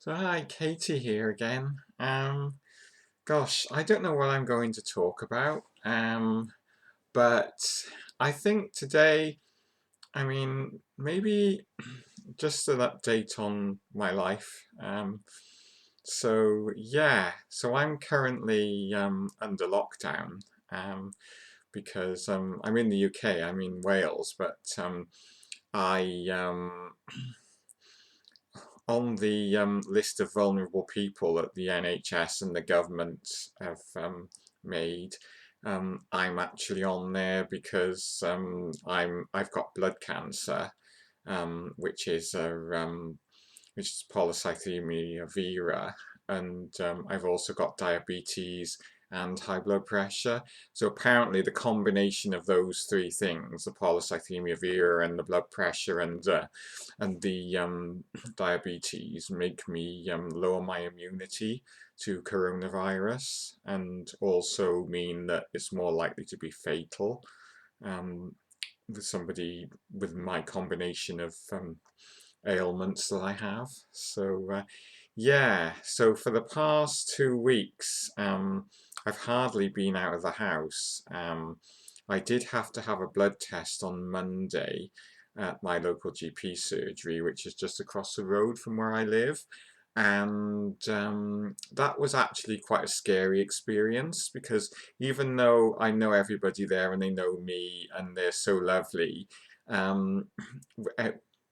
So hi, Katie here again. Gosh, I don't know what I'm going to talk about, but I think today, maybe just an update on my life. So I'm currently under lockdown because I'm in the UK, I'm in Wales, but I on the list of vulnerable people that the NHS and the government have made, I'm actually on there because I've got blood cancer, which is polycythaemia vera, and I've also got diabetes and high blood pressure. So apparently the combination of those three things, the polycythemia vera and the blood pressure and the diabetes, make me lower my immunity to coronavirus and also mean that it's more likely to be fatal. Um, with somebody with my combination of ailments that I have. So for the past 2 weeks, I've hardly been out of the house. I did have to have a blood test on Monday at my local GP surgery, which is just across the road from where I live. And that was actually quite a scary experience because even though I know everybody there and they know me and they're so lovely, um,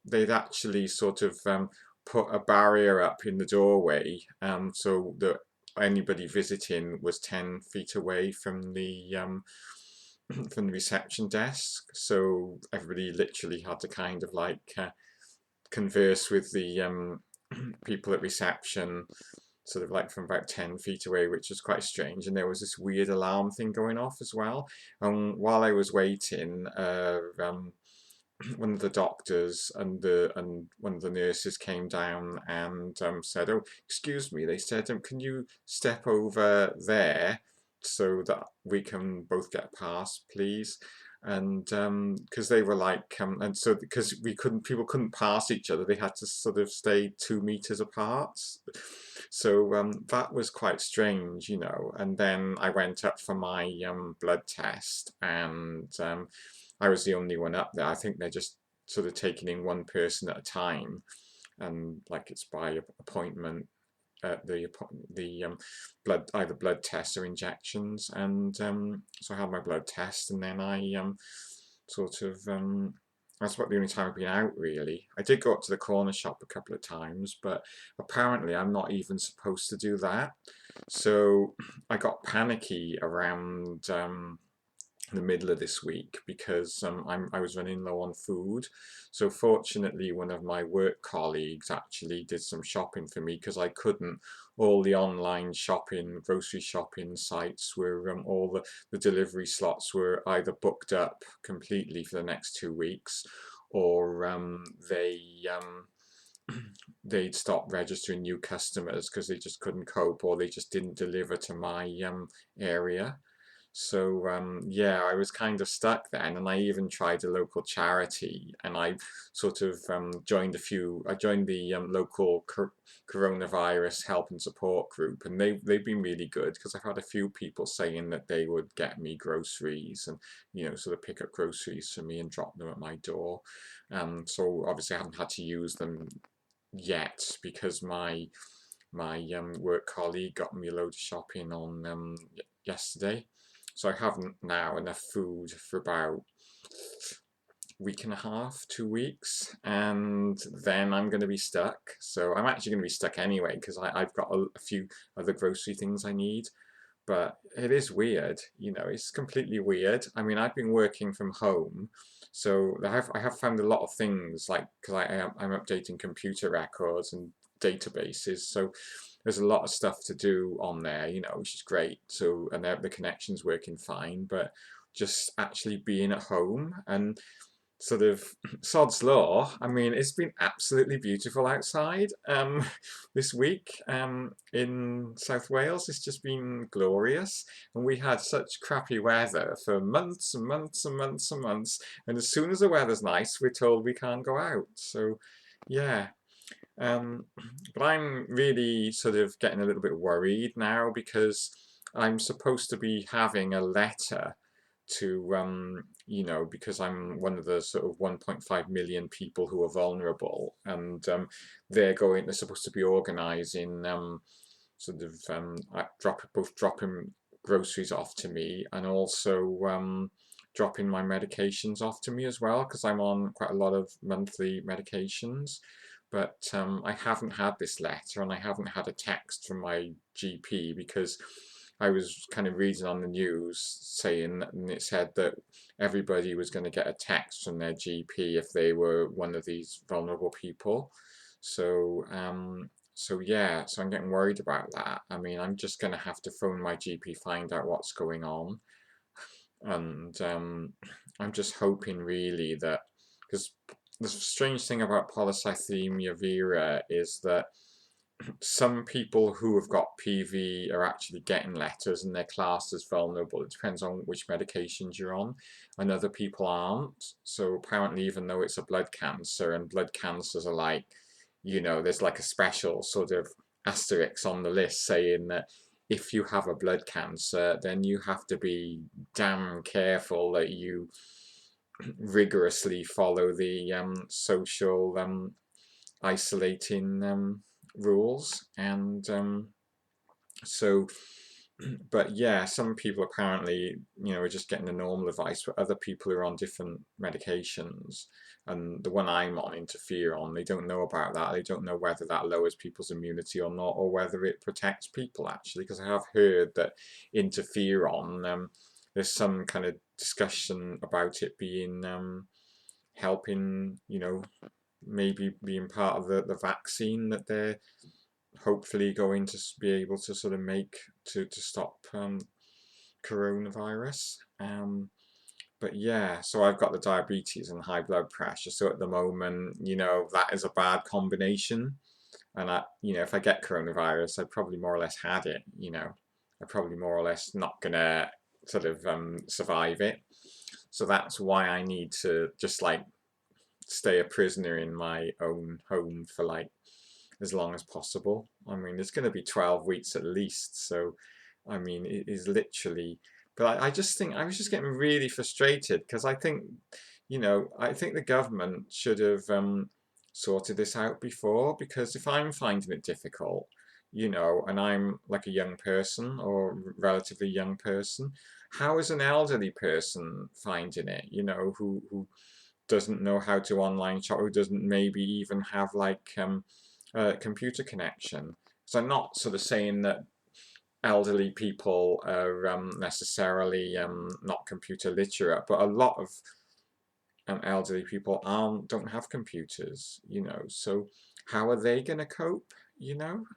they'd actually sort of put a barrier up in the doorway so that anybody visiting was 10 feet away from the from the reception desk. So everybody literally had to kind of like converse with the people at reception sort of like from about 10 feet away, which was quite strange. And there was this weird alarm thing going off as well. And while I was waiting, one of the doctors and one of the nurses came down and said, "Oh, excuse me." They said, "Can you step over there so that we can both get past, please?" And because they were like, and so because people couldn't pass each other, they had to sort of stay 2 meters apart. So that was quite strange, you know. And then I went up for my blood test, and I was the only one up there. I think they're just sort of taking in one person at a time, and like it's by appointment. The blood either blood tests or injections, and so I had my blood test, and then I sort of that's about the only time I've been out really. I did go up to the corner shop a couple of times, but apparently I'm not even supposed to do that. So I got panicky around the middle of this week because I was running low on food. So fortunately, one of my work colleagues actually did some shopping for me because I couldn't. All the online shopping, grocery shopping sites were all the delivery slots were either booked up completely for the next 2 weeks, or they'd stop registering new customers because they just couldn't cope, or they just didn't deliver to my area. So yeah, I was kind of stuck then, and I even tried a local charity, and I sort of joined a few. I joined the local coronavirus help and support group, and they've been really good because I've had a few people saying that they would get me groceries and sort of pick up groceries for me and drop them at my door. So obviously I haven't had to use them yet because my work colleague got me a load of shopping on yesterday. So I have now enough food for about a week and a half, 2 weeks, and then I'm going to be stuck. So I'm actually going to be stuck anyway because I've got a few other grocery things I need. But it is weird, it's completely weird. I mean, I've been working from home, so I have found a lot of things like because I'm updating computer records and databases, so there's a lot of stuff to do on there, which is great. So and the connection's working fine, but just actually being at home and sort of sod's law. I mean, it's been absolutely beautiful outside this week in South Wales. It's just been glorious, and we had such crappy weather for months and months and months and months. And as soon as the weather's nice, we're told we can't go out. So, yeah. Um, but I'm really sort of getting a little bit worried now because I'm supposed to be having a letter to, because I'm one of the sort of 1.5 million people who are vulnerable, and they're supposed to be organising both dropping groceries off to me and also dropping my medications off to me as well because I'm on quite a lot of monthly medications. But I haven't had this letter and I haven't had a text from my GP because I was kind of reading on the news saying, and it said that everybody was going to get a text from their GP if they were one of these vulnerable people. So, so I'm getting worried about that. I mean, I'm just going to have to phone my GP, find out what's going on, and I'm just hoping really that because the strange thing about polycythemia vera is that some people who have got PV are actually getting letters and they're classed as vulnerable. It depends on which medications you're on, and other people aren't. So apparently, even though it's a blood cancer, and blood cancers are like, there's like a special sort of asterisk on the list saying that if you have a blood cancer, then you have to be damn careful that you rigorously follow the social isolating rules. And so, but yeah, some people apparently, are just getting the normal advice, but other people are on different medications. And the one I'm on, interferon, they don't know about that. They don't know whether that lowers people's immunity or not, or whether it protects people actually. Because I have heard that interferon, there's some kind of discussion about it being helping, maybe being part of the vaccine that they're hopefully going to be able to sort of make to stop coronavirus. But yeah, so I've got the diabetes and high blood pressure. So at the moment, that is a bad combination. And if I get coronavirus, I probably more or less had it. I probably more or less not gonna sort of survive it. So that's why I need to just like stay a prisoner in my own home for like as long as possible. I mean, it's going to be 12 weeks at least. So, I mean, it is literally. But I just think I was just getting really frustrated because I think the government should have sorted this out before. Because if I'm finding it difficult, and I'm like a young person or relatively young person, how is an elderly person finding it? Who doesn't know how to online shop, who doesn't maybe even have like a computer connection. So I'm not sort of saying that elderly people are necessarily not computer literate, but a lot of elderly people don't have computers, so how are they going to cope,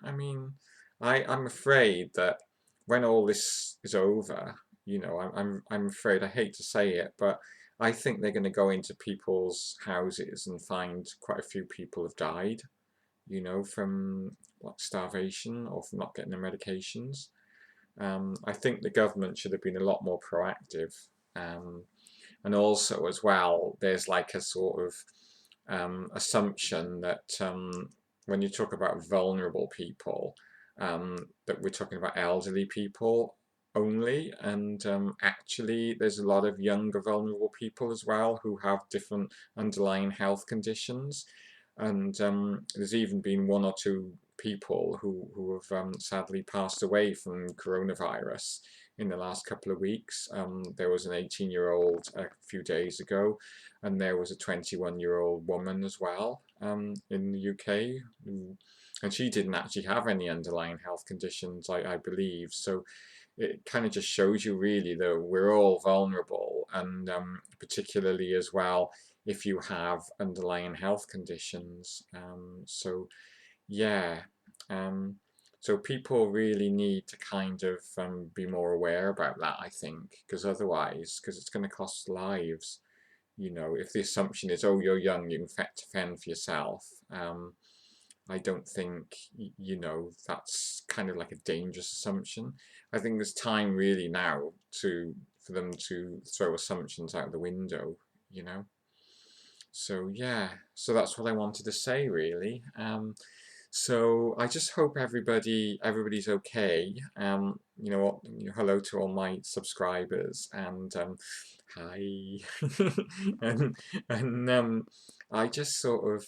I mean, I'm afraid that when all this is over, I'm afraid, I hate to say it, but I think they're going to go into people's houses and find quite a few people have died, from like starvation or from not getting their medications. I think the government should have been a lot more proactive. Um, and also, as well, there's like a sort of assumption that when you talk about vulnerable people, that we're talking about elderly people only, and actually, there's a lot of younger vulnerable people as well who have different underlying health conditions. And there's even been one or two people who have sadly passed away from coronavirus in the last couple of weeks. There was an 18-year-old a few days ago, and there was a 21-year-old woman as well in the UK. And she didn't actually have any underlying health conditions, I believe. So it kind of just shows you really that we're all vulnerable, and particularly as well if you have underlying health conditions. So yeah, um, so people really need to kind of be more aware about that, I think, because otherwise, because it's going to cost lives. If the assumption is, oh, you're young, you can fend for yourself. I don't think, that's kind of like a dangerous assumption. I think there's time really now for them to throw assumptions out the window, you know. So yeah, so that's what I wanted to say really. So I just hope everybody's okay. Hello to all my subscribers, and hi. and and I just sort of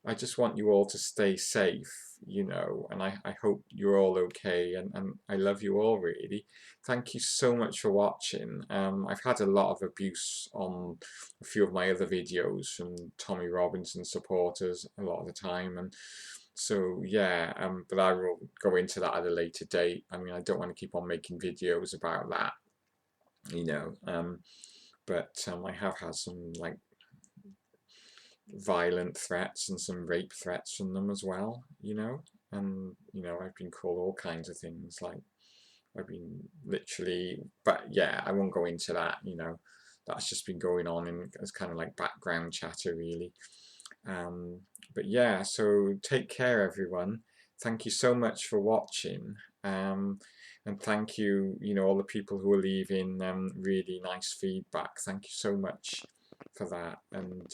I just want you all to stay safe, and I hope you're all okay, and I love you all really. Thank you so much for watching. I've had a lot of abuse on a few of my other videos from Tommy Robinson supporters a lot of the time, and so yeah, but I will go into that at a later date. I mean, I don't want to keep on making videos about that, but I have had some like violent threats and some rape threats from them as well, and I've been called all kinds of things, like I've been literally, but yeah, I won't go into that, that's just been going on in as kind of like background chatter really. um but yeah, so take care everyone. Thank you so much for watching. And thank you, all the people who are leaving really nice feedback. Thank you so much for that. And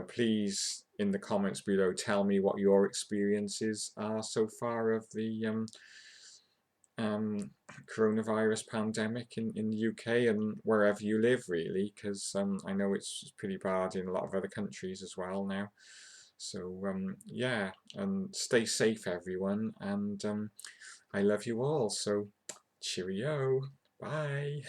please in the comments below tell me what your experiences are so far of the um, coronavirus pandemic in the UK and wherever you live really, because I know it's pretty bad in a lot of other countries as well now. So yeah, and stay safe everyone, and I love you all, so cheerio, bye.